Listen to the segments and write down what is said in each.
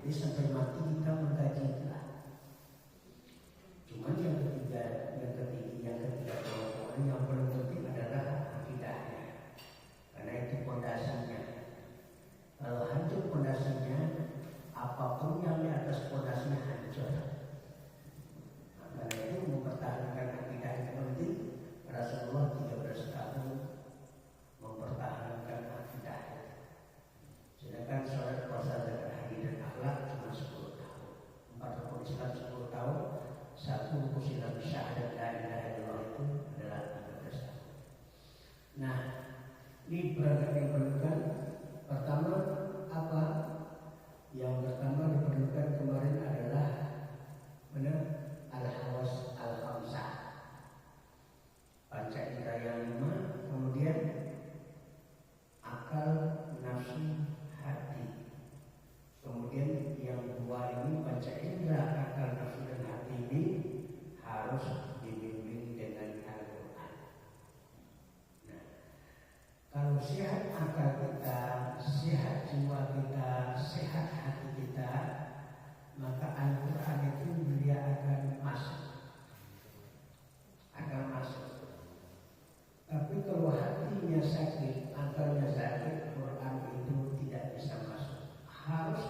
Jadi sampai mati kita mengkaji itulah. Cuman yang ketiga kelompok yang paling penting adalah akidahnya. Karena itu pondasinya. Kalau hancur pondasinya, apapun yang di atas pondasinya hancur. Karena itu mempertahankan akidah yang penting. Rasulullah 13 tahun mempertahankan akidah. Sedangkan sholat, puasa, zakat, haji dan akhlak cuma 10 tahun. 4 rukun Islam 10 tahun. 1 rukun Islam syahadat la ilaha illallah itu adalah 13 tahun. Nah, ini berangkat diperlukan. Pertama apa? Yang pertama diperlukan kemarin adalah benar al-hawas al-khamsah, panca indera yang 5, kemudian akal, nafsu, hati. Kemudian yang 2 ini panca indera, akal, nafsu dan hati ini harus dibimbing dengan Al-Quran. Nah, kalau sehat akal kita, sehat jiwa kita, sehat hati kita, maka Al-Quran itu dia akan masuk. Tapi kalau hatinya sakit, akalnya sakit, Quran itu tidak bisa masuk. Harus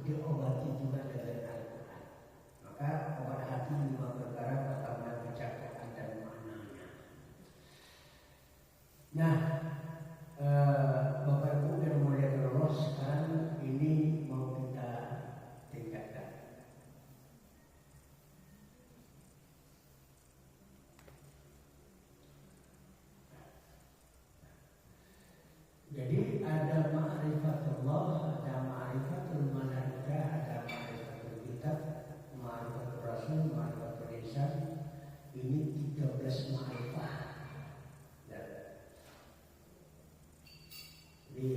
diobati juga dengan Al-Quran. Maka obat hati 5 perkara. Pertama, baca Quran dan maknanya. Nah, Bapak Ibu yang mulia Allah, sekarang ini mau kita tingkatkan. Jadi ada ma'rifatullah, ada ma'rifatul malaikah, ada ma'rifatul kitab, ma'rifatul rasul, ma'rifatul insan. Ini 13 ma'rifah. Jadi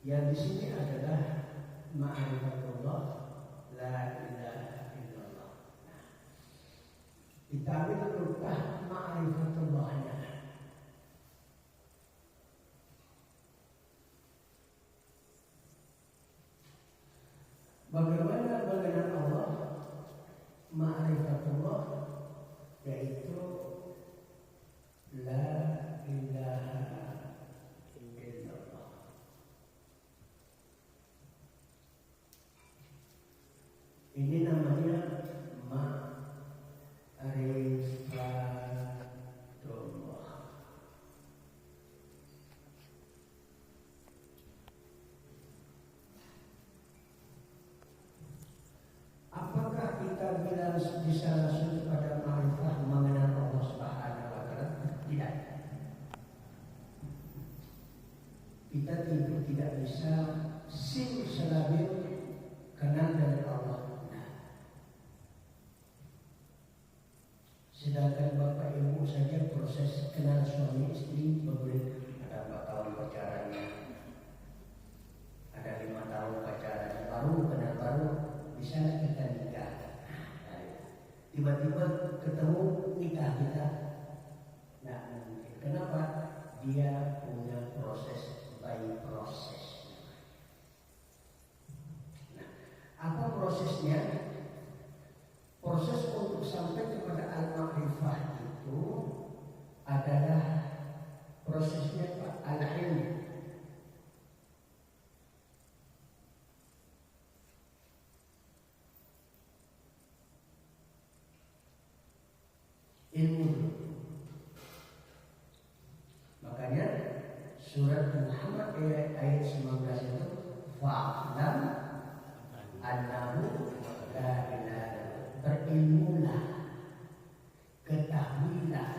yang di sini adalah ma'rifatullah, la ilaha illallah. Nah, kita ambil rupah ma'rifatullahnya. Bagaimana mengenal Allah? Ma'rifatullah yaitu la ilaha illallah. Ini namanya ma'rifatullah. Apakah kita bisa langsung kepada ma'rifah mengenal Allah Subhanahu wa Ta'ala? Tidak. Kita tidak bisa simsalabim kenal dengan Allah. Nah. Sedangkan Bapak Ibu saja proses kenal suami istri berbeda. Ada 4 tahun pacarannya, ada 5 tahun pacarannya, baru kenal baru. Bisa kita nikah. Tiba-tiba ketemu nikah kita. Nah, kenapa? Dia punya proses by proses. Nah, apa prosesnya? Proses untuk sampai kepada al-ma'rifah itu adalah prosesnya al-ilm. Ilmu. Makanya surat Muhammad ayat 19 itu fa'lam annahu la ilaha, berilmulah, ketahuilah,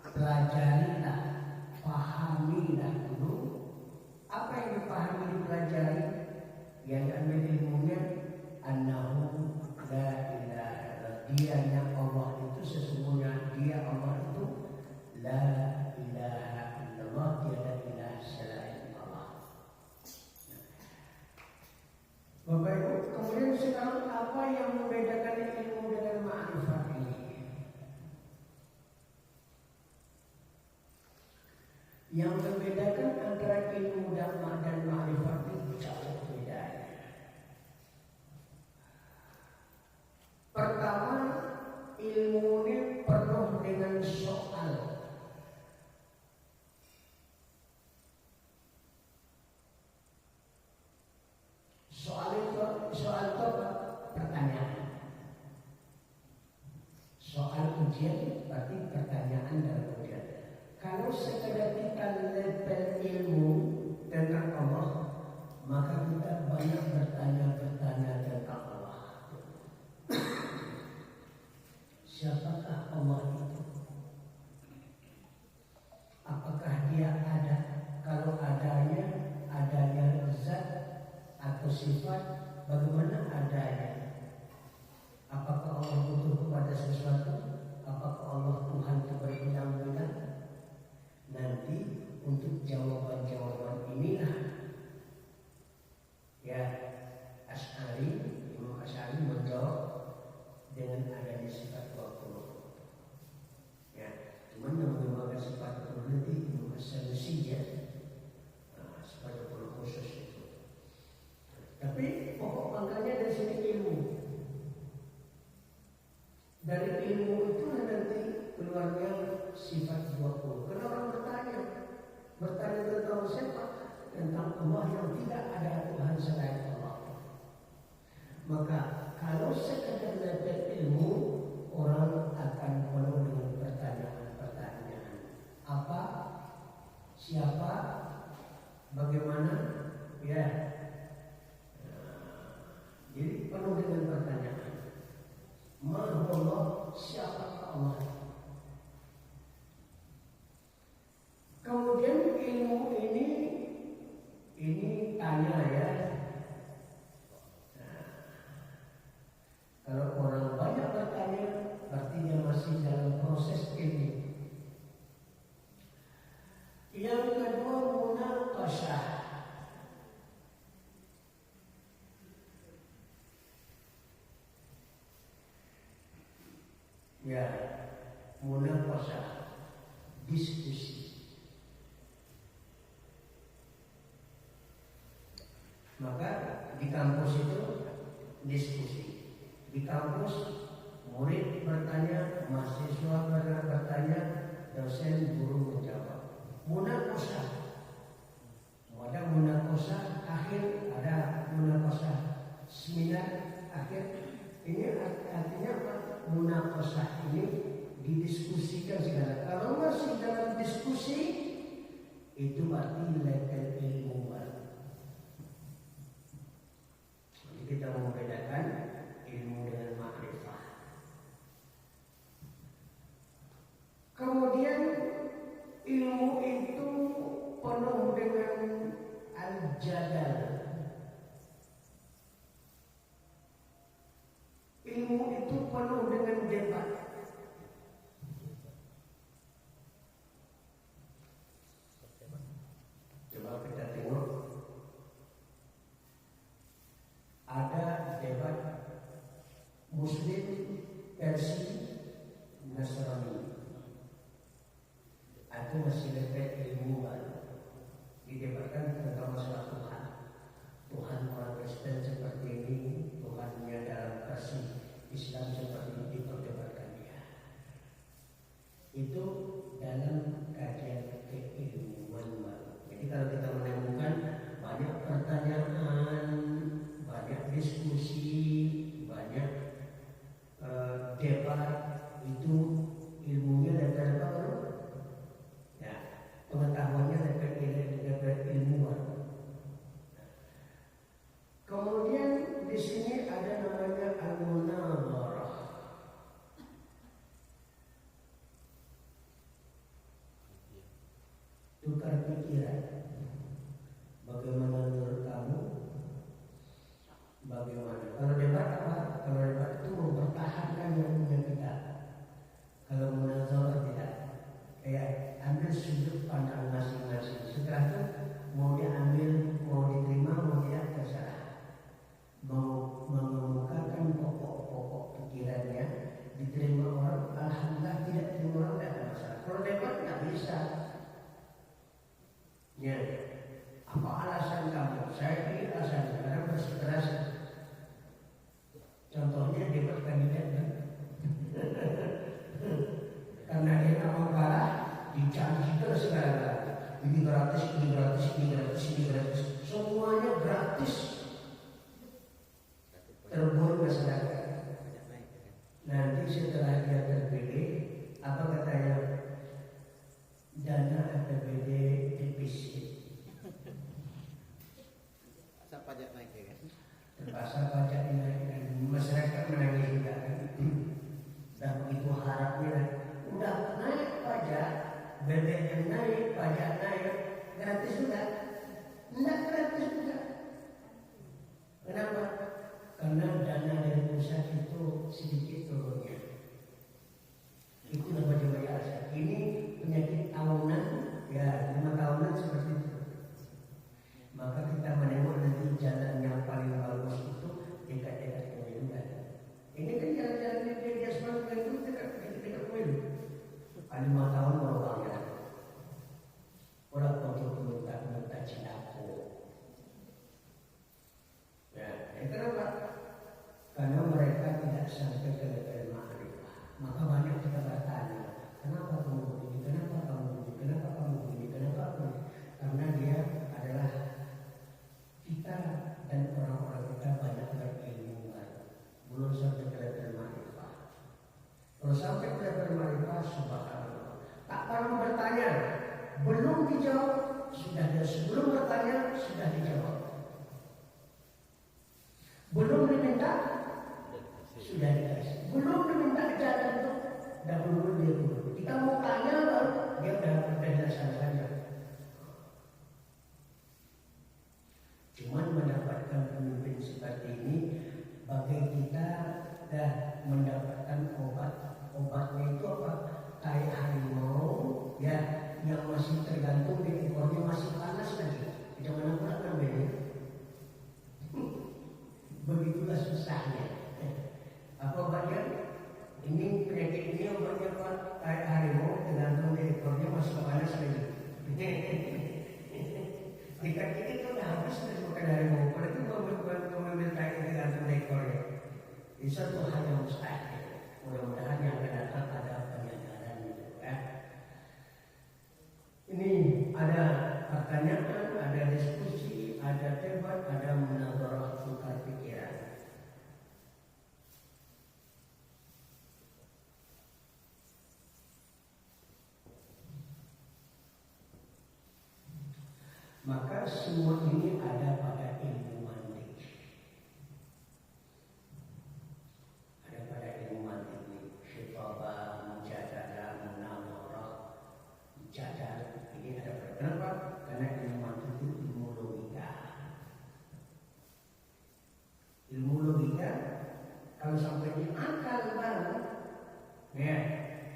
pelajarilah, pahamilah dulu. Apa yang dipahami, dipelajari, yang diambil ilmunya annahu la ilaha, dianya Allah itu sesungguhnya dia Allah itu la ilaha illallah, tiada ilah selain Allah. Bapak Ibu, kemudian sekarang apa yang membedakan ilmu dengan ma'rifat ini? Yang membedakan antara ilmu dan ma'rifat itu jauh bedanya. ujian berarti pertanyaan dalam ujian. Kalau sekedar kita level ilmu tentang Allah, maka kita banyak bertanya tentang Allah. Siapakah Allah itu? Apakah dia ada? Kalau adanya zat atau sifat, bagaimana adanya? Apakah Allah butuh kepada sesuatu? Apakah Allah Tuhan itu berbilang-bilang? Nanti untuk jawaban-jawaban inilah ya Imam Asy'ari menjawab dengan adanya sifat 20. Ya, cuman yang mengembangkan sifat 20 nanti Imam Asy'ari ya, sifat 20 khusus itu. Tapi pokok pangkalnya dari sini ilmu. Dari ilmu itu nanti keluarnya sifat 20. Karena orang bertanya tentang siapa? Tentang Allah yang tidak ada Tuhan selain Allah. Maka kalau sekedar level ilmu, orang akan penuh dengan pertanyaan-pertanyaan. Apa? Siapa? Bagaimana? Ya. Jadi penuh dengan pertanyaan. Maha Allah, siapa Allah? Kemudian ilmu ini tanya ya. Nah, kalau orang banyak bertanya, berarti dia masih dalam proses ilmu. Yang kedua, munaqashah. Ya, munaqashah, diskusi. Maka di kampus itu diskusi. Di kampus murid bertanya, mahasiswa bertanya, dosen guru menjawab. Munaqashah. Ada munaqashah akhir, ada munaqashah seminar akhir. Ini artinya apa? Munaqashah ini didiskusikan segala. Kalau masih dalam diskusi, itu berarti level ilmu baru. Kita membedakan ilmu dengan makrifah. Kemudian ilmu itu penuh dengan al-jadal. Ilmu itu penuh dengan debat. Coba kita tengok. Ada debat Muslim versi Nasrani. Itu masih level ilmu baru. Didebatkan tentang masalah Tuhan. Tuhan orang Kristen seperti ini, Tuhannya dalam versi Islam seperti ini, diperdebatkan dia. Itu dalam kajian keilmuan baru. Jadi kalau kita menemukan banyak pertanyaan, banyak diskusi, banyak debat, itu ilmunya level baru. Ya, pengetahuannya level ilmuwan. Kemudian di sini ada namanya al-munadharah. Tukar pikiran. Bagaimana menurut kamu? Bagaimana? Kalau debat apa? Kalau debat itu mempertahankan yang punya kita. Kalau munadharah tidak. Kayak ambil sudut pandang masing-masing. Setelah itu mau diambil, mau diterima, mau tidak, terserah. Mau mengemukakan pokok-pokok pikirannya, diterima orang, alhamdulillah, tidak diterima orang, tidak ada masalah. Kalau debat tidak bisa. Ya, apa alasan kamu? Saya ini alasan karena bersikeras. Contohnya debat kandidat kan? Karena dia mau kalah, dicaci terus segala. Ini gratis, ini gratis, ini gratis, ini gratis. Semuanya gratis. Terbuat masyarakat. Nanti setelah dia terpilih, Terpaksa pajak dinaikkan, masyarakat menangis juga kan. Dan begitu harapnya udah naik pajak, BBM yang naik, pajak naik, gratis juga. Enggak gratis juga. Kenapa? Karena dana dari pusat itu sedikit turunnya. Itulah wajah-wajah asal. Ini penyakit tahunan, ya 5 tahunan seperti itu. Maka kita menengok nanti jalan yang paling bagus itu dekat-dekat pemilu kan. Ini kan jalan-jalan dia semangat itu dekat-dekat pemilu. 5 tahun berubahnya. Orang untuk minta cintaku. Ya, kenapa? Karena mereka tidak sampai ke level ma'rifah. Maka banyak kita bertanya, kenapa kamu begini, kenapa kamu begini, kenapa kamu begini, kenapa kamu? Karena dia adalah kita dan orang-orang kita banyak berilmu kan, belum sampai ke level ma'rifah. Kalau sampai ke level ma'rifah, subhanallah, tak perlu bertanya, belum dijawab sudah ada, sebelum bertanya sudah dijawab, belum diminta sudah dikasih, belum diminta jalan itu dahulu dia dulu. Kita mau tanya baru dia udah penjelasan saja. Cuman mendapatkan pemimpin seperti ini, bagi kita dah mendapatkan obatnya itu apa? Kayak harimau, ya, yang masih tergantung di ekornya masih panas lagi. Tidak mana-mana kan beda. Begitulah susahnya. Apa obatnya? Ini penyakit ini obatnya apa? Kayak harimau tergantung di ekornya masih panas lagi. Dekat ini tuh udah habis dari makan harimau. Kalau itu mengambil kayak tergantung di ekornya. Itu satu hal yang mustahil. Mudah-mudahan yang akan datang ada penyadaran gitu ya. Ini ada pertanyaan, ada diskusi, ada debat, ada munadharah tukar pikiran. Maka semua ini ada pada ilmu mantik. Ada pada ilmu mantik ini. Syifabah, mujadalah, munawwarah, mujadalah. Ini ada pada. Kenapa? Karena ilmu mantik itu ilmu logika. Ilmu logika kalau sampai di akal baru, ya,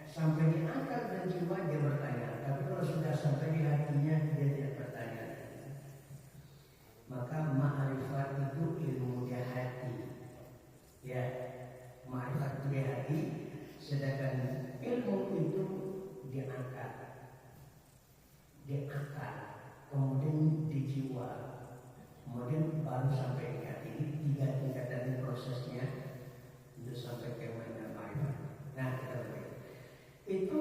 sampai di akal dan jiwa dia bertanya. Tapi kalau sudah sampai di hatinya dia tidak bertanya. Maka ma'rifat itu ilmu di hati, ya, ma'rifat di hati, sedangkan ilmu itu di akal, kemudian di jiwa, kemudian baru sampai di hati. Ini 3 tingkatan prosesnya untuk sampai ke mana ma'rifat. Nah, kita lihat itu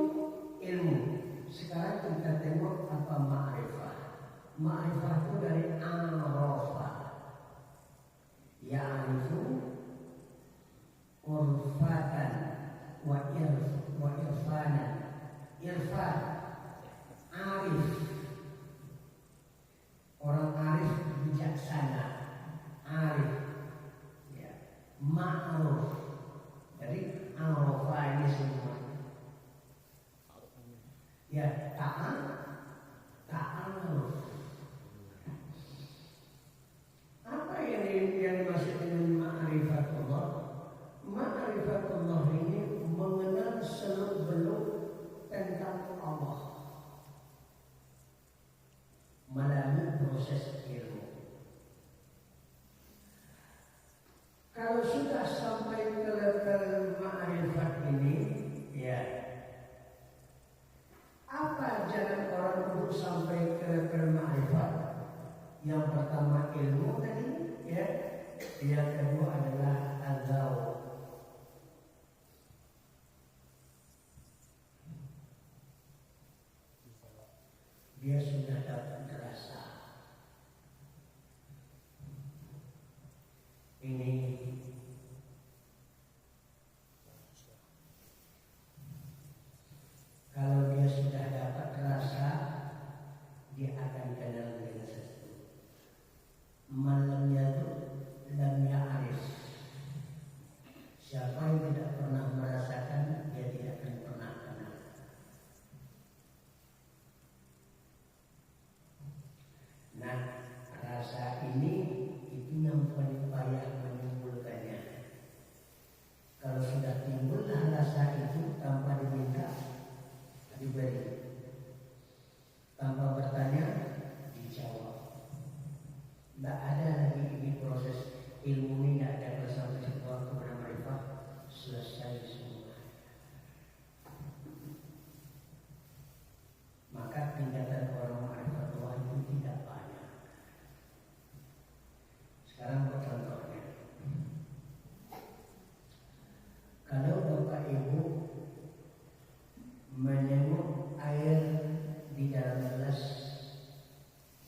ilmu. Sekarang kita tengok apa ma'rifah. Ma'rifah itu dari arafa, ya'rifu urfatan wa irfanan. Irfan, arif, orang arif bijaksana, arif, ya. Ma'ruf, jadi arafa ini semua, ya, ta'aruf. Apa yang dimaksud dengan ma'rifatullah? Ma'rifatullah ini mengenal seluk-beluk tentang Allah melalui proses ilmu. Kalau sudah sampai ke level ma'rifat ini, ya, apa jalan orang untuk sampai ke level ma'rifat? Yang pertama ilmu tadi, ya. Yang kedua adalah al-zawq. Dia sudah dapat rasa. Ini kalau dia sudah dapat rasa, dia akan kenal dengan sesuatu. Malamnya itu payah menimbulkannya. Kalau sudah timbul rasa itu tanpa diminta diberi, tanpa bertanya dijawab. Tidak ada lagi ini proses ilmu ini, tidak ada kalau sampai sebuah kepada mereka selesai semua. Maka tingkatan orang ma'rifat Allah itu tidak banyak. Sekarang buat contohnya, kalau Bapak Ibu menengok air di dalam gelas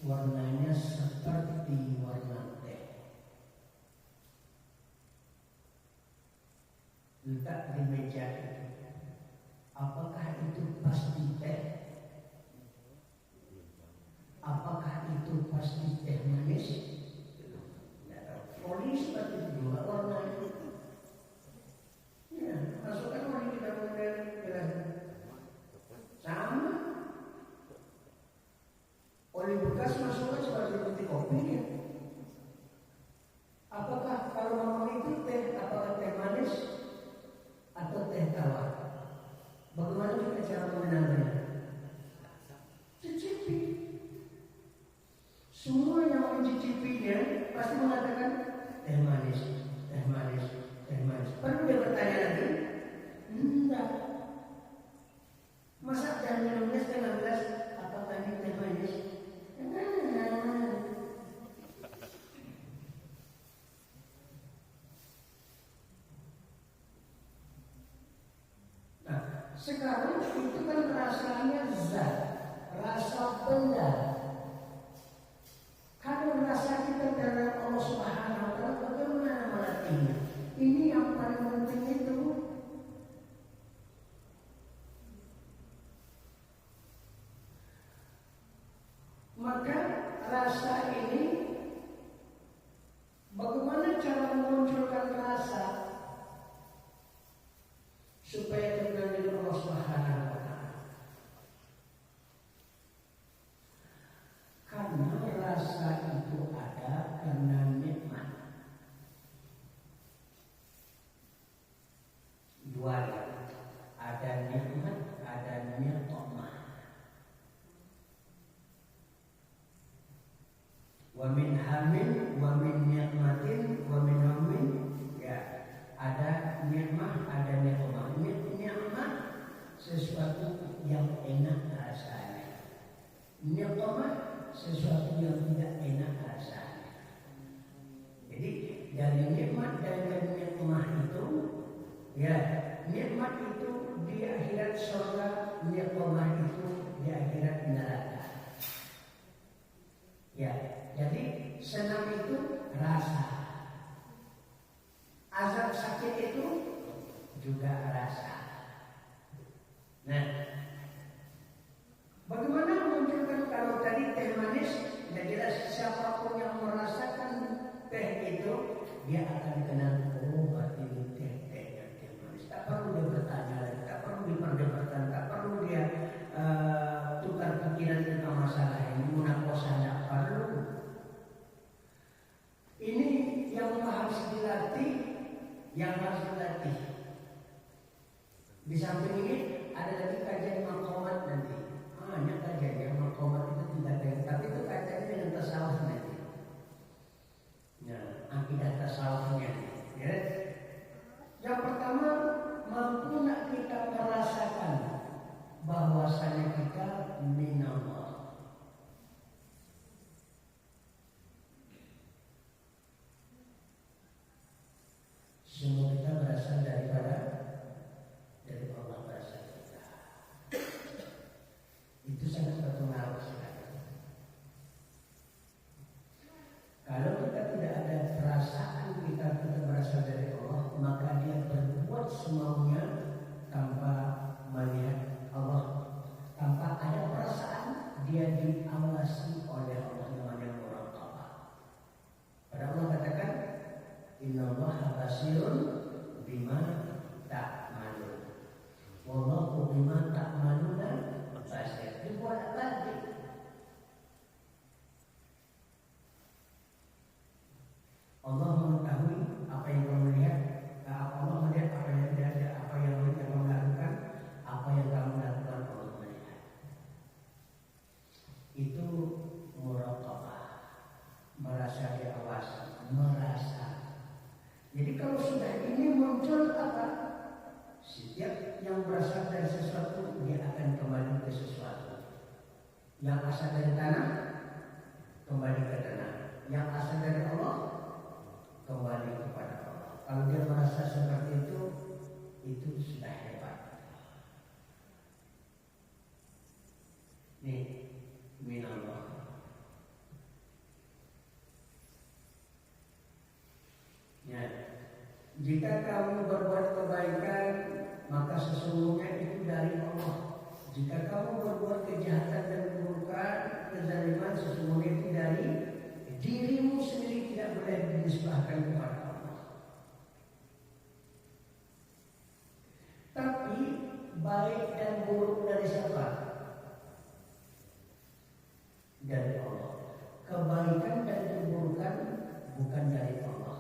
warnanya seperti warna teh, letak di meja itu, apakah itu pasti teh? Apakah itu pasti teh manis? Tidak tahu. Oli seperti itu juga warnanya. Ya, masukkan oli di dalam gelas sama. Oli bekas masukkan seperti kopinya. Apakah kalau ngomong itu teh, apakah teh manis atau teh tawar? Bagaimana kita cara mengenalnya? Cicipi. Semua yang mencicipinya pasti mengatakan teh manis, teh manis, teh manis. Perlu dia bertanya lagi? Enggak. Masa jangan minumnya setengah gelas, apakah ini teh manis? Nah, sekarang itu kan rasanya zat, rasa benda. Kalau rasa kita dalam Allah Subhanahu wa Ta'ala, bagaimana melatihnya? Ini yang paling penting itu. Maka rasa ini, bagaimana cara memunculkan rasa supaya kenal dengan Allah Subhanahu wa Ta'ala? Karena rasa itu ada karena nikmat. Dua, ada nikmat, ada ni'mah. Wa min hamin, wa min ni'matin, wa min hamin. Ya, ada nikmat, ada ni'mah. Nikmat sesuatu yang enak rasanya. Ni'mah sesuatu yang tidak enak rasanya. Jadi dari nikmat dan dari nikmah itu, ya, nikmat itu di akhirat surga, nikmah itu di akhirat neraka. Ya, jadi senang itu rasa, azab sakit itu juga rasa. Nah, bagaimana menunjukkan kalau tadi teh manis? Tidak jelas, siapapun yang merasakan teh itu, dia akan kenal, oh berarti teh manis. Tak perlu dia bertanya lagi, tak perlu diperdebatkan, tak perlu dia tukar pikiran tentang masalah ini, munakosa, tidak perlu. Ini yang harus dilatih, Di samping ini ada lagi kajian maqamat nanti. Hanya kajian yang maqamat itu tidak ada, tapi itu kajiannya dengan tasawuf nanti. Nah, akidah tasawufnya, ya. Yang pertama, mampu nak kita merasakan bahwasanya kita minallah. Semua kita berasal dari Allah, berasal kita. Itu sangat berpengaruh sekali. Kalau kita tidak ada perasaan kita berasal dari Allah, maka dia berbuat semaunya tanpa melihat Allah, tanpa ada perasaan. Dia diawasi oleh Allah, namanya muraqabah. Pada Allah katakan, innallaha basirun bima ta'malun. Wallahu bima ta'maluna basir. Dibuat balik. Allah muncul apa? Setiap yang berasal dari sesuatu dia akan kembali ke sesuatu. Yang asal dari tanah kembali ke tanah. Yang asal dari Allah kembali kepada Allah. Kalau dia merasa seperti itu sudah hebat. Nih, minallah. Ya, jika kamu berbuat kebaikan, maka sesungguhnya itu dari Allah. Jika kamu berbuat kejahatan dan keburukan, kezaliman, sesungguhnya itu dari dirimu sendiri, tidak boleh dinisbahkan kepada Allah. Tapi baik dan buruk dari siapa? Dari Allah. Kebaikan dan keburukan bukan dari Allah,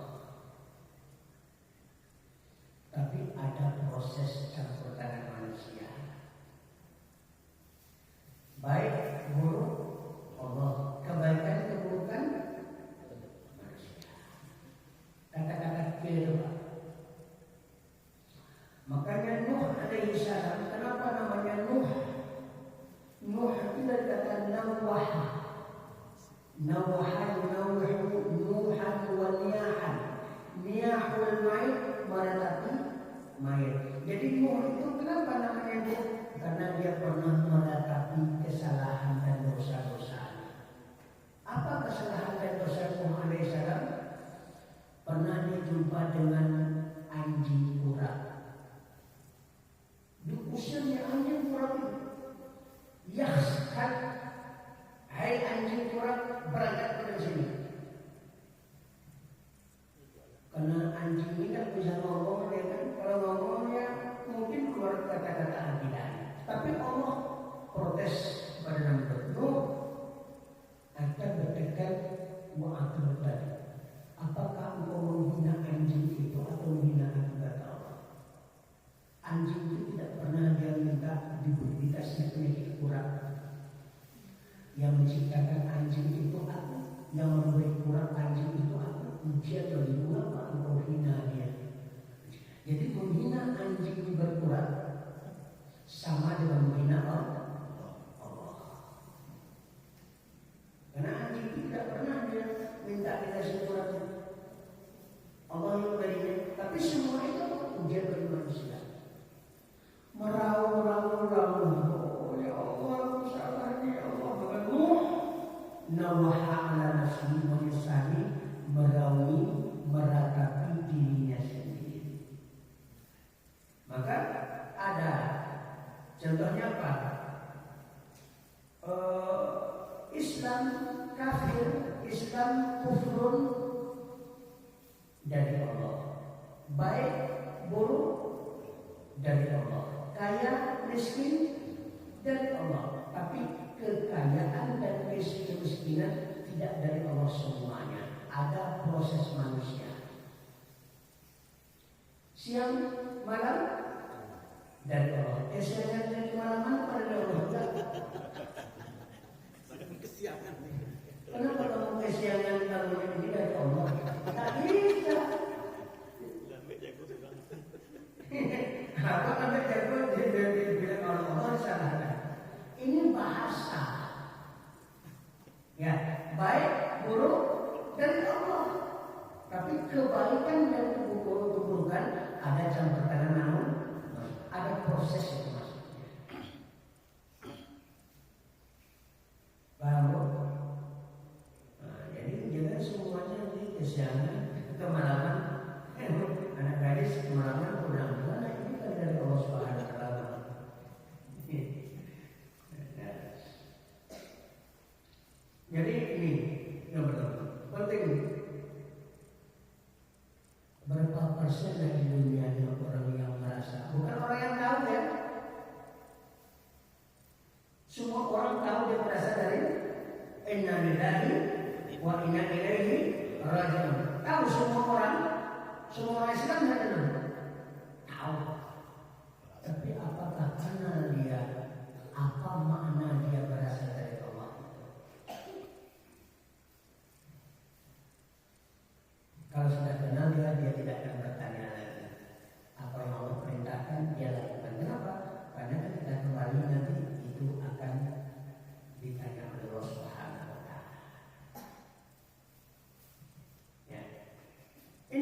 tapi ada proses campur tangan manusia. Baik buruk Allah, kebaikan keburukan manusia. Kata-kata kira. Makanya Nuh alaihi salam, kenapa namanya Nuh? Nuh itu dari kata nawah. Nawahan, nawahu, nuhan, wa niyahan. Niyahul mayit, meratapi mayit. Jadi Nuh itu kenapa namanya Nuh? Karena dia pernah meratapi kesalahan dan dosa-dosa. Apa kesalahan dan dosa Nuh alaihi salam? Pernah dijumpa dengan anjing urat. Diusirnya anjing urat itu. Yakhshat, hai anjing urat, berangkat dari sini. Karena anjing ini kan bisa ngomong, ya kan? Kalau ngomongnya mungkin keluar kata-kata aqidah. Tapi Allah protes pada Nabi Nuh, akan berdekat wa'atul tadi. Apakah engkau menghina anjing itu atau menghina akibat Allah? Anjing itu tidak pernah dia minta dikasih penyakit urat. Yang menciptakan anjing itu aku, yang memberi urat anjing itu aku. Ujian atau dibuat apa engkau hina dia? Jadi menghina anjing berurat sama dengan menghina Allah. Karena anjing itu tidak pernah dia minta dikasih urat. Allah yang berinya. Tapi semua itu ujian bagi manusia. Meraung-raung, oh ya Allah, aku salah ya Allah. Bahkan Nuh nawaha ala nafsi menyesali, meraungi, meratapi dirinya sendiri. Maka ada contohnya apa? Islam kafir, Islam kufrun dari Allah. Baik buruk dari Allah. Kaya miskin dari Allah. Tapi kekayaan dan kemiskinan tidak dari Allah semuanya. Ada proses manusia. Siang malam dari Allah. Siang dan malam pada Allah juga. Kesiangan. Kenapa kamu kesiangan kalau ini dari Allah? Tak bisa. Apa sampai jago dibilang Allah salah. Ini bahasa. Ya, baik buruk dari Allah. Tapi kebaikan dan keburukan ada campur tangan namun ada proses itu maksudnya. Paham? Nah, jadi jangan semuanya ini kesiangan, kemalaman, anak gadis kemalaman udah ini kan dari Allah Subhanahu wa taala. Jadi ini yang penting. Berapa persen dari dunia ini orang yang merasa, bukan orang yang tahu ya. Semua orang tahu dia berasal dari inna lillahi wa inna ilaihi raji'un. Tahu semua orang Islam tidak tahu. Tapi apakah karena dia, apa makna dia berasal dari Allah? Kalau sudah kenal dia tidak akan bertanya lagi.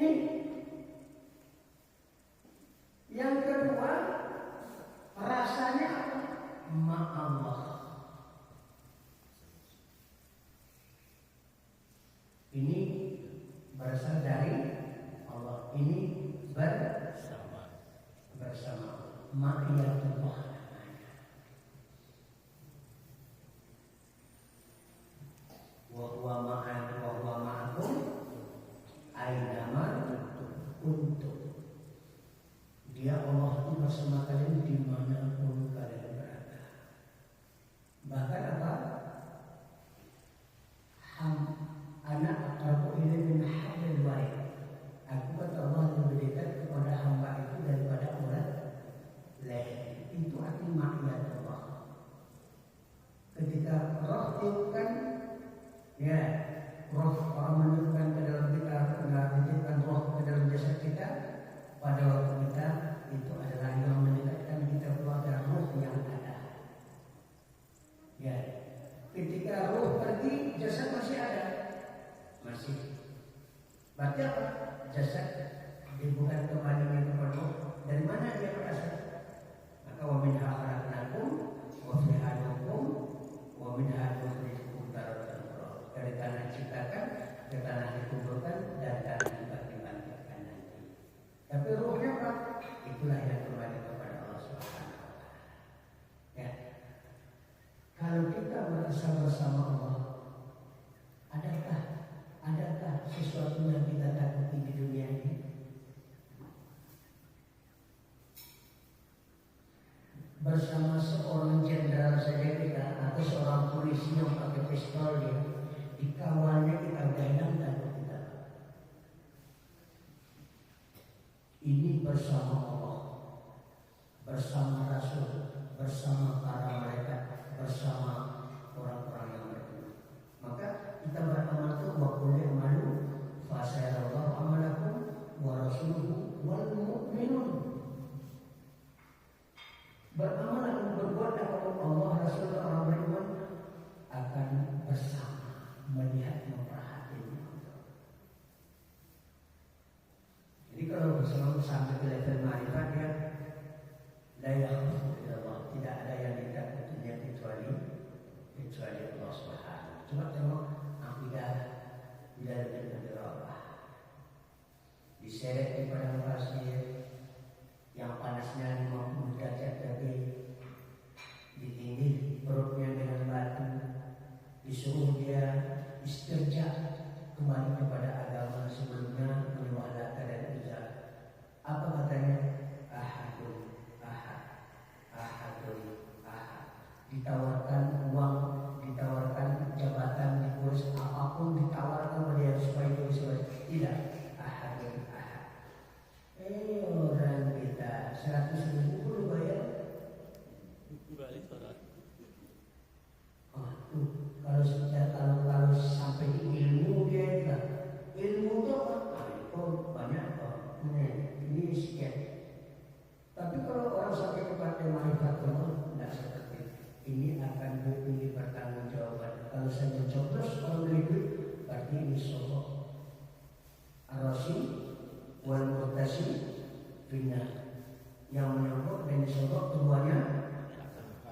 Ini. Yang kedua, rasanya apa? Ma-Allah. Ini berasal dari Allah. Ini bersama ma'iyatullah namanya. Wa huwa ma'akum ainama kuntum. Dia Allah itu bersama kalian dimanapun kalian berada. Bahkan apa? Anak aqrabu ilaihi min hablil warid. Aku kata Allah lebih dekat kepada hamba itu daripada urat leher. Itu arti makrifat Allah. Ketika roh tiupkan, ya roh orang meniupkan ke dalam kita, menitipkan roh ke dalam jasad kita, pada waktu kita itu adalah yang mendekatkan kita kepada roh yang ada. Ya, ketika roh pergi, jasad masih ada. Masih. Berarti apa? Jasad dibuka kembali kepada roh. Dari mana dia berasal? Maka wa minha khalaqnakum wa fiha nukum wa minha nukhrijukum taratan ukhra. Dari tanah diciptakan, ke tanah dikumpulkan, dan tanah dibangkitkan nanti. Tapi ruhnya apa? Itulah yang kembali kepada Allah Subhanahu wa taala. Ya. Kalau kita merasa bersama Allah, adakah sesuatu yang kita takuti di dunia ini? Bersama seorang jenderal saja kita, atau seorang polisi yang pakai pistol dia, dikawalnya kita gendang takut kita. Ini bersama Allah, bersama Rasul, bersama para malaikat, bersama orang-orang yang beriman. Maka kita beramal itu wa qul i'malu fa sayarallahu amalakum wa rasuluhu wal mu'minun. Beramal dan berbuat kepada Allah, Rasul, orang beriman akan bersama melihat memperhatikan. Jadi kalau bersama sampai ke level ma'rifat ya, la yakhafu illallah, tidak ada yang ditakutinya kecuali Allah Subhanahu. Coba tengok akidah bila lebih Allah. Diseret di padang pasir yang panasnya 50 derajat lebih, ditindih perutnya dengan batu, disuruh dia istirja kembali kepada agama sebelumnya, menyembah Lata dan Uzza. Apa katanya? Ahadun ahad, ahadun ahad. Ditawarkan uang, ditawarkan jabatan, ditulis apapun, ditawarkan dia supaya itu tidak. Ahadun ahad. Orang kita 100.000 perlu bayar. Kalau sampai ilmu dia juga, ilmu itu apa? Oh banyak kok. Ini sekian. Tapi kalau orang sampai kepada ma'rifat Allah, tidak seperti itu. Ini akan lebih bertanggung jawab. Kalau saya mencoblos kalau beli duit, berarti ini sokok. Ar-Rasul wal Murtasi bina, yang menyogok dan disogok keduanya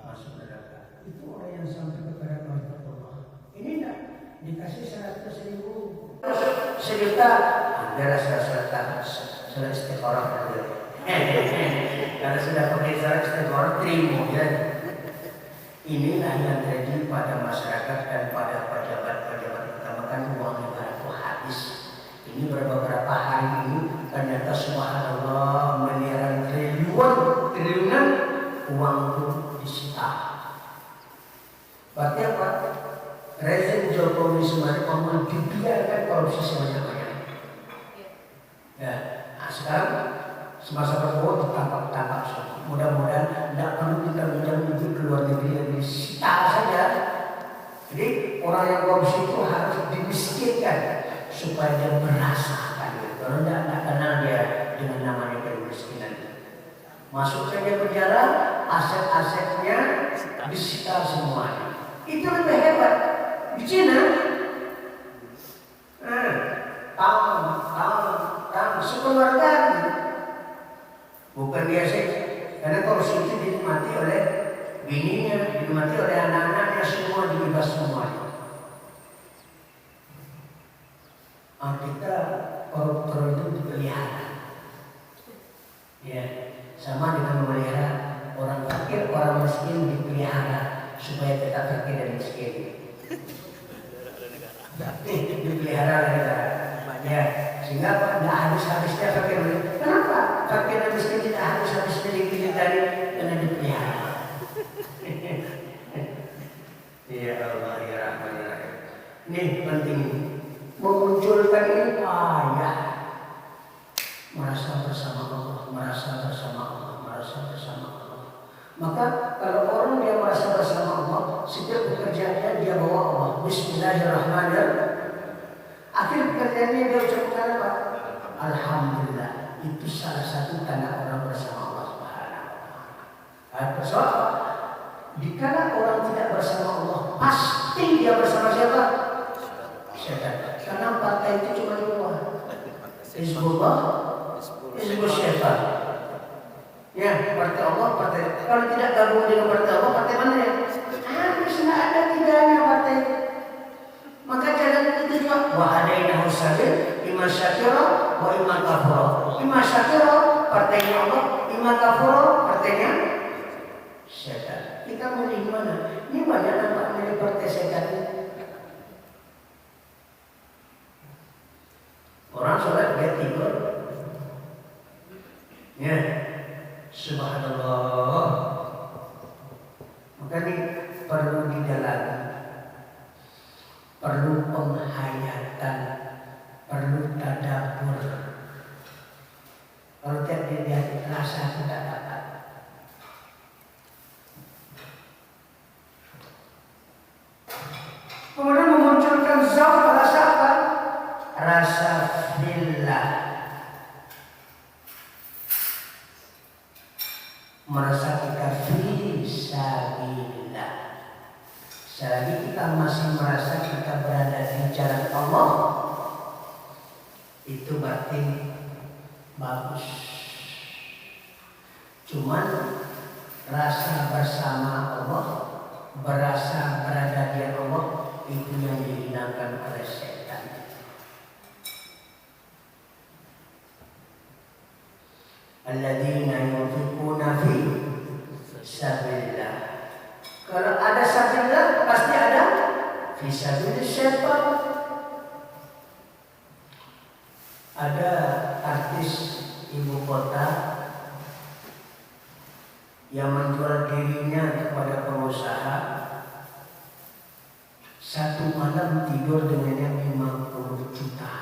masuk neraka. Itu orang yang sampai kepada ma'rifat Allah. Ini enggak dikasih 100.000, 1.000.000, adalah salah istikharah dulu. Kalau sudah pakai salah istikharah terima ya. Inilah yang terjadi pada masyarakat dan pada pejabat-pejabat, utamakan uang negara itu habis. Ini beberapa hari ini ternyata subhanallah miliaran triliunan uang itu disita. Berarti apa? Rezim Jokowi Sumarno dibiarkan korupsi sebanyak-banyak. Ya, nah sekarang semasa Prabowo ditangkap semua. Mudah-mudahan tidak perlu kita menjauh ke luar negeri dan disita saja. Jadi orang yang korupsi itu harus dimiskinkan supaya dia merasakan. Kalau tidak kenal dia dengan namanya kemiskinan. Masuk saja penjara, aset-asetnya disita semuanya. Itu lebih hebat. Di Cina, sekeluarga. Bukan biasa, karena korupsi itu dinikmati oleh bininya, dinikmati oleh anak-anaknya, semua dibebas semuanya. Kita koruptor itu dipelihara, ya, sama dengan memelihara orang fakir, orang miskin dipelihara supaya tetap fakir dan miskin. Dipelihara oleh negara, ya, sehingga nggak habis-habisnya fakir. Kenapa fakir dan miskin tidak habis-habisnya dipelihara? Karena dipelihara. Ya Allah, ya Rahman, ya Rahim. Ini penting. Memunculkan ini payah. Merasa bersama Allah, merasa bersama Allah, merasa bersama Allah. Maka kalau orang dia merasa bersama Allah, setiap pekerjaannya dia bawa Allah. Bismillahirrahmanirrahim. Akhir pekerjaannya dia ucapkan apa? Alhamdulillah. Itu salah satu tanda orang bersama Allah Subhanahu wa Ta'ala. Soal dikala orang tidak bersama Allah, pasti dia bersama siapa? Syaitan. Karena partai itu cuma dua, Hizbullah, Hizbul Syaitan. Ya, partai Allah, partai. Kalau tidak gabung dengan partai Allah, partai mana ya? Harus nggak ada tiganya partai. Maka jalan itu juga. Wa hadainahu sabil, imma syakira, wa imma kafura. Imma syakira, partainya Allah, imma kafura, partainya Syaitan. Kita milih mana? Ini banyak nampak milih partai Syaitan. Orang sholat dia tidur, ya, subhanallah. Maka ini perlu didalami, perlu penghayatan, perlu tadabbur. Kalau tidak dilihat rasa tidak dapat. Kemudian memunculkan zauq, rasa apa? Rasa fillah, merasa kita fisabilillah. Selagi kita masih merasa kita berada di jalan Allah, itu berarti bagus. Cuman rasa bersama Allah, berasa berada di Allah, itu yang dihilangkan oleh syaitan. Alladzina yunfiquna fi sabilillah. Kalau ada sabilillah pasti ada fi sabilillah syaitan. Ada artis ibu kota yang menjual dirinya kepada pengusaha, satu malam tidur dengannya 50 juta.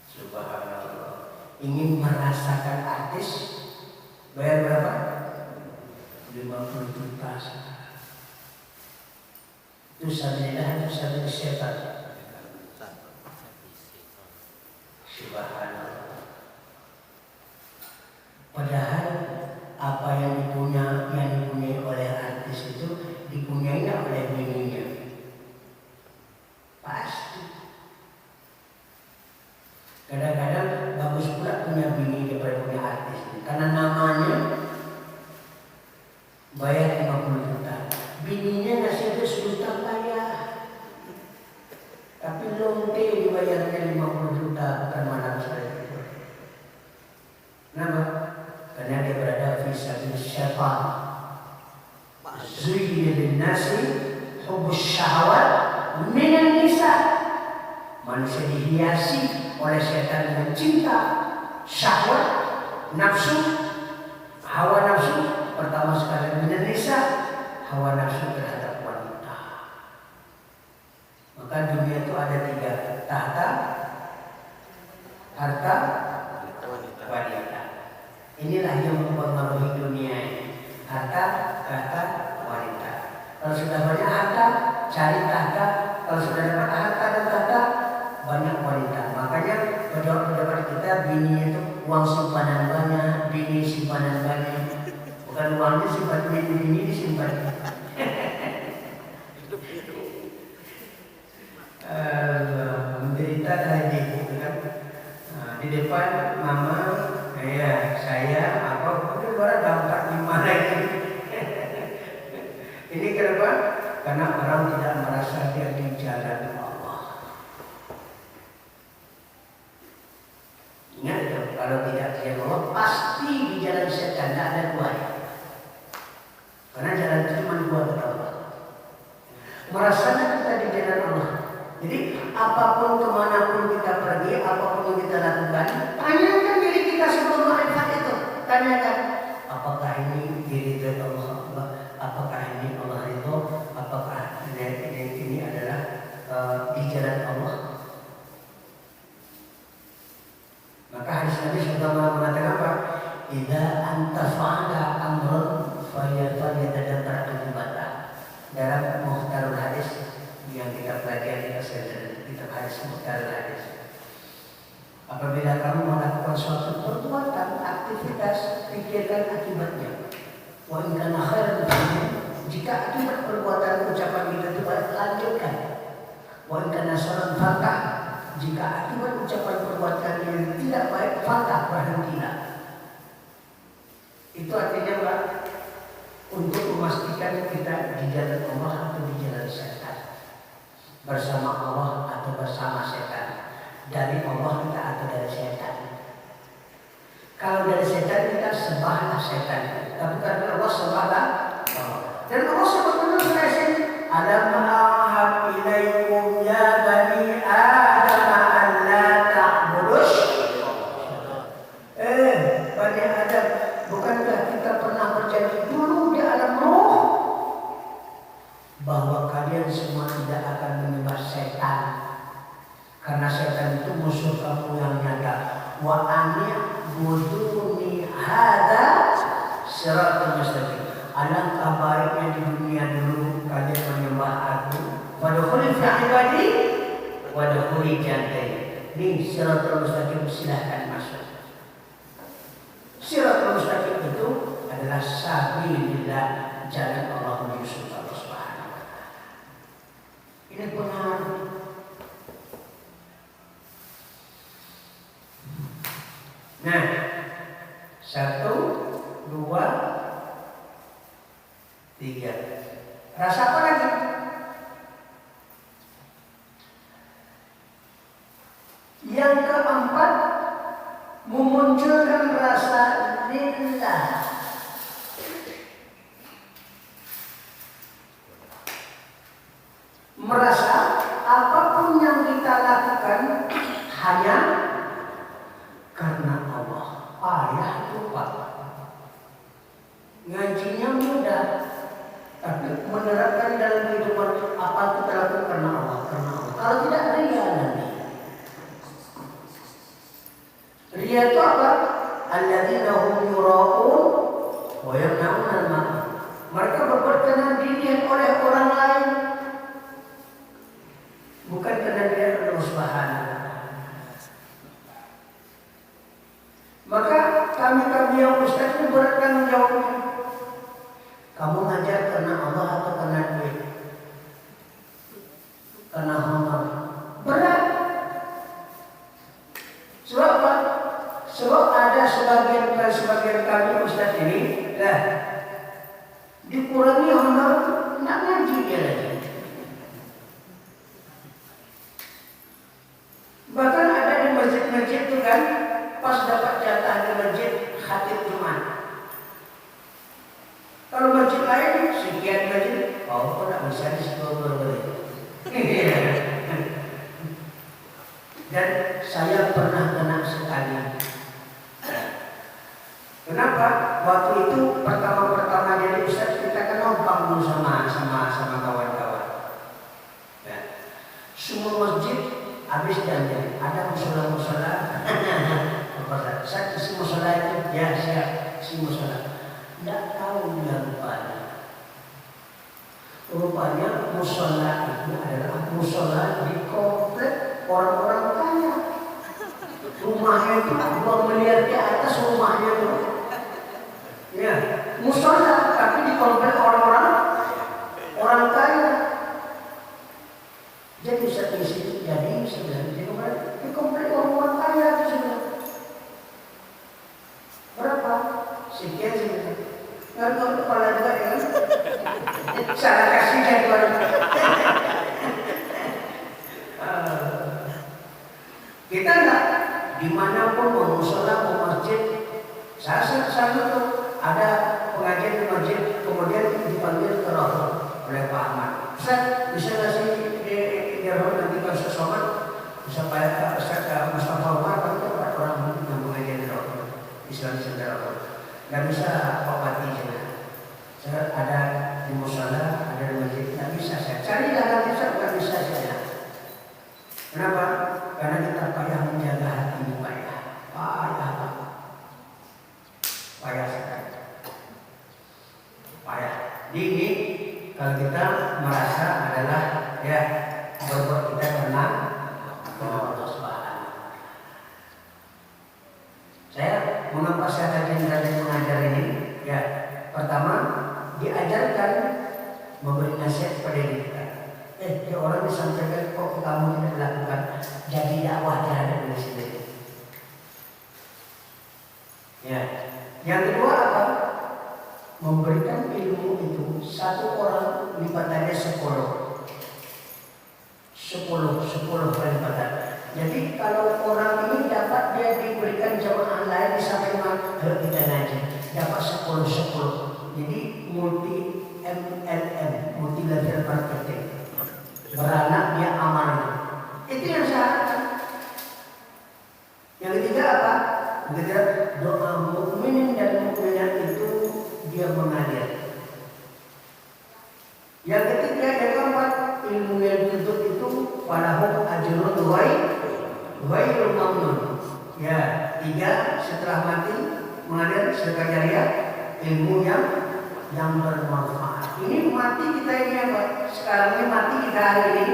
Subhanallah. Ingin merasakan artis, bayar berapa? 50 juta. Itu sabilillah, itu sabilillah syaitan. Subhanallah. Padahal apa yang dipunyai oleh artis itu dipunyai oleh bininya. Pasti. Kadang-kadang bagus pula punya bini daripada punya artis. Karena namanya bayar 50 juta. Bininya ngasih itu 10 juta bayar. Tapi lonte dibayarnya 50 juta bukan malam sekali itu. Kenapa? Karena dia berada fi sabilillah syaitan. Zuyyina lin-nasi hubbus syahwat minan nisa. Manusia dihiasi oleh setan dengan cinta, syahwat, nafsu, hawa nafsu. Pertama sekali minan nisa, hawa nafsu terhadap wanita. Maka dunia itu ada 3, tahta, harta, wanita. Inilah yang mempengaruhi dunia ini. Harta, tahta, wanita. Kalau sudah banyak harta, cari tahta. Kalau sudah dapat harta dan tahta, banyak wanita. Makanya pendapat kita bini itu uang simpanan banyak, bini simpanan banyak. Bukan uangnya simpan bini disimpan. kita ada ibu kan. Nah, di depan mama, ya saya apa udah luar dampak gimana ini. Ini kenapa? Karena orang tidak merasa dia di jalan Allah. Ingat itu, kalau tidak di jalan Allah pasti di jalan setan, tidak ada duanya. Karena jalan itu cuma dua Allah. Merasanya kita di jalan Allah. Jadi apapun kemanapun kita pergi, apapun yang kita lakukan, tanyakan diri kita sebelum makrifat itu. Tanyakan, apakah ini diri Allah? Apakah ini Allah itu? Apakah ini adalah di jalan Allah? Maka hadis Nabi SAW mengatakan apa? Idza anta fa'ala amrun falyatadabbar akibatah. Dalam Mukhtarul Hadis yang kita pelajari kitab hadis Mukhtarul Hadis. Apabila kamu melakukan suatu perbuatan, aktivitas, pikirkan akibatnya. Wa in kana khairan jika akibat perbuatan ucapan kita itu baik, lanjutkan. Wa in kana syarran fakah, jika akibat ucapan perbuatan yang tidak baik, fakah, berhentilah. Itu artinya Pak, untuk memastikan kita di jalan Allah atau di jalan setan, bersama Allah atau bersama setan, dari Allah kita atau dari setan. Kalau dari setan kita sembahlah setan, tapi karena Allah sembahlah Allah. Dan Allah sebetulnya berhasil. Alam ahab ilaikum ya bani Adam an la ta'budus. Bani Adam, bukankah kita pernah berjanji dulu di alam roh bahwa kalian semua tidak akan menyembah setan, karena setan itu musuh kamu yang nyata. Wa ani'buduni hadza siratal mustaqim. Alangkah baiknya di dunia dulu kalian menyembah aku. Wadkhuli fi ibadi wadkhuli jannati. Ini siratal mustaqim, silahkan masuk. Siratal mustaqim itu adalah sabilillah, jalan Allah menuju Allah Subhanahu wa taala. Ini pengaruh. Nah, 1, 2, 3. Rasa apa lagi? Yang keempat, memunculkan rasa lillah. Merasa apapun yang kita lakukan hanya karena Allah. Payah itu Pak. Ngajinya mudah, tapi menerapkan dalam kehidupan apa kita lakukan karena Allah, karena Allah. Kalau tidak ria nanti. Ria itu apa? Alladzina hum yura'un wa yamna'un al-ma'ruf. Mereka berbuat karena dilihat oleh orang lain, bukan karena dilihat oleh Allah Subhanahu. Maka kami yang ustaz itu berat tanggung jawabnya. Kamu ngajar karena Allah atau karena duit? Karena honor. Berat. Sebab apa? Sebab ada sebagian kami ustaz ini, dikurangi honor, nggak ngaji dia lagi. Bahkan ada di masjid-masjid itu kan, pas dapat jatah di masjid khatib Jumat. Kalau masjid lain sekian masjid, kok tidak bisa disebut. Dan saya pernah kena sekali. Kenapa? Waktu itu pertama jadi ustaz, kita kan numpang dulu sama kawan-kawan. Ya. Semua masjid habis janji, ada musola. Saya isi musola itu, ya siap isi musola. Tidak tahu dia rupanya musola itu adalah musola di komplek orang-orang kaya. Rumahnya itu 2 miliar di atas rumahnya itu. Ya, musola tapi di komplek orang kaya. Jadi itu satu isi jadi sebenarnya di komplek orang kaya itu sebenarnya berapa sekian sebenarnya nggak kepala juga ya salah kasih jadwal. Kita enggak dimanapun mau musola mau masjid, saya tuh ada pengajian di masjid, kemudian dipanggil ke roh oleh Pak Ahmad. Ustaz, bisa nggak sih di roh nanti kalau sesomat bisa bayar Ustaz Mustafa Umar atau Pak orang yang pengajian di roh Islam Cendera roh. Nggak bisa obati sana. Saya ada di musola, ada di masjid, nggak bisa saya cari nanti saya nggak bisa saya. Kenapa? Karena kita payah menjaga hati ini payah sekali. Payah. Ini kalau kita merasa adalah ya berbuat kita karena Allah Subhanahu. Saya mengapa saya kajian mengajar ini? Ya, pertama diajarkan memberi nasihat kepada diri kita. Ya orang disampaikan kok kamu tidak lakukan, jadi dakwah terhadap diri sendiri. Ya, yang kedua apa? Memberikan ilmu itu satu orang lipatannya 10 kali lipatan. Jadi kalau orang ini dapat dia diberikan jamaah lain di samping kita ngaji dapat 10. Jadi multi MLM, multi level marketing. Beranak dia aman. Itu yang saya harapkan. Yang ketiga apa? Yang ketiga doa mukmin dan mukminat itu dia mengalir. Yang ketiga yang keempat ilmu yang dituntut itu falahum ajrun ghairul mamnun. Ya, 3 setelah mati mengalir sedekah jariah ilmu yang bermanfaat. Ini mati kita ini apa? Sekarang ini mati kita hari ini.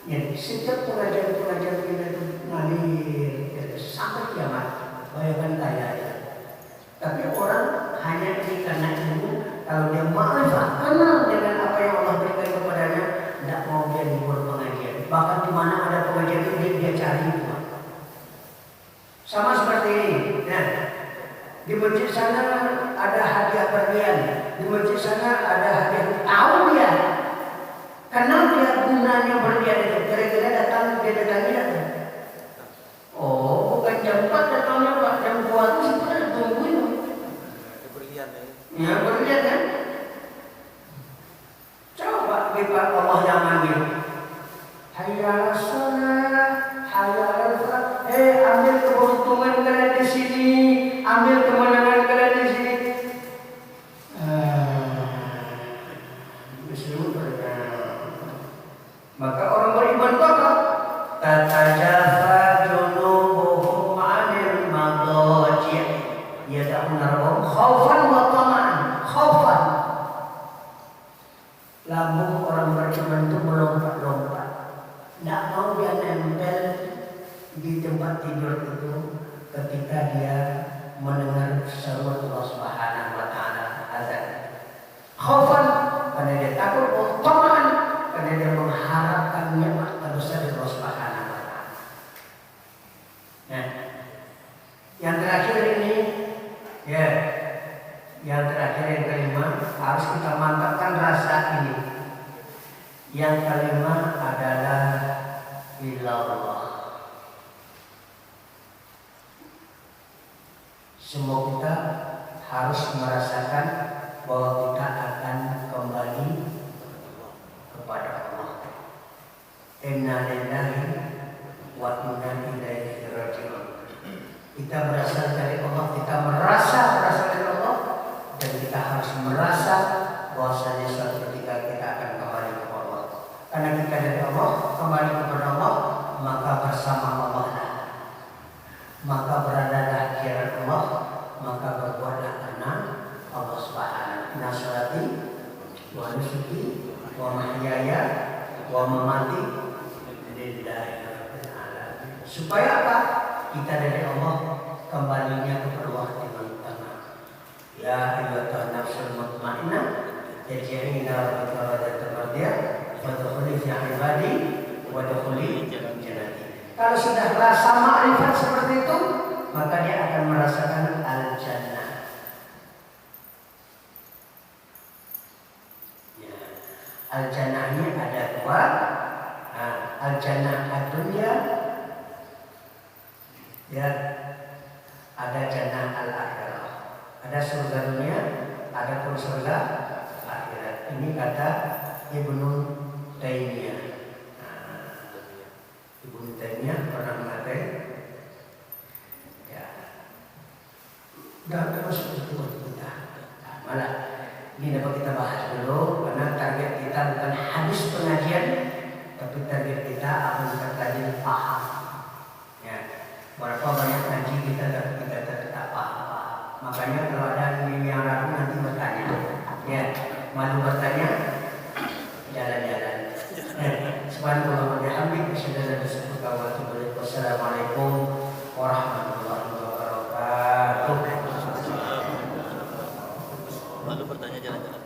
Ya, setiap pengajian kita itu ngalir sampai kiamat. Bayangkan kaya ya. Tapi orang hanya ini karena ilmu. Kalau dia ma'rifah, kenal dengan apa yang Allah berikan kepadanya, tidak mau dia libur pengajian. Bahkan di mana ada pengajian itu dia cari itu. Sama seperti ini. Nah, di masjid sana ada hadiah berlian, di masjid sana ada hadiah. Tahu dia, kenal dia gunanya berlian itu. Kira-kira datang dia datang. Oh, bukan jam 4 datangnya Pak, jam 2 itu sebenarnya tungguin. Ya berlian kan? Coba kita Allah yang manggil. Hayya 'alas shalah, hayya 'alal falah. Ambil keberuntungan kalian di sini, ambil kemenangan kalian di sini. Maka orang beriman kokoh. Tatajafa junubuhum 'anil madaji'. Yad'una rabbahum khaufan wa tama'an. Khaufan. Lambung orang beriman itu melompat-lompat. Tidak mau dia nempel di tempat tidur itu ketika dia mendengar seru Allah Subhanahu wa taala azan. Khaufan karena dia takut, tama'an karena dia mengharapkan nikmat terbesar dari Allah Subhanahu wa taala. Nah, yang terakhir ini ya, yang terakhir yang kelima harus kita mantapkan rasa ini. Yang kelima adalah ilallah. Semua kita harus merasakan bahwa kita akan kembali kepada Allah. Inna lillahi wa inna ilaihi raji'un. Kita berasal dari Allah, kita merasa berasal dari Allah, dan kita harus merasa bahwasanya suatu ketika kita akan kembali kepada Allah. Karena kita dari Allah kembali kepada Allah, maka bersama Allah lah, maka beradalah di hadapan Allah, maka berbuatlah karena Allah Subhanahu. Inna sholati wa nusuki wa mahyaya wa mamati lillahi rabbil alamin. Supaya apa? Kita dari Allah kembalinya kepada Allah dengan tenang. Ya ayyuhan nafsul mutmainnah, irji'i ila rabbika radiyatan mardiyah, fadkhuli fi ibadi wadkhuli jannati. Kalau sudah rasa ma'rifat seperti itu, maka dia akan merasakan al-jannah. Ya. Al-jannah ini ada dua. Nah, al-jannah ad-dunya, ya, ada jannah al-akhirah. Ada surga dunia, ada pun surga akhirat. Ini kata Ibnu Taimiyah. Ibnu Taimiyah pernah mengatakan, ya, dan terus itu kita. Malah ini dapat kita bahas dulu karena target kita bukan hadis pengajian, tapi target kita apa yang tadi paham. Ya, berapa banyak ngaji kita tapi kita tetap paham. Makanya kalau ada yang ragu nanti bertanya, ya, malu bertanya, jalan-jalan. Subhanallah wa bihamdihi, asyhadu an la ilaha illa anta, wa atubu ilaik. Wassalamualaikum warahmatullahi wabarakatuh. Malu bertanya jalan-jalan.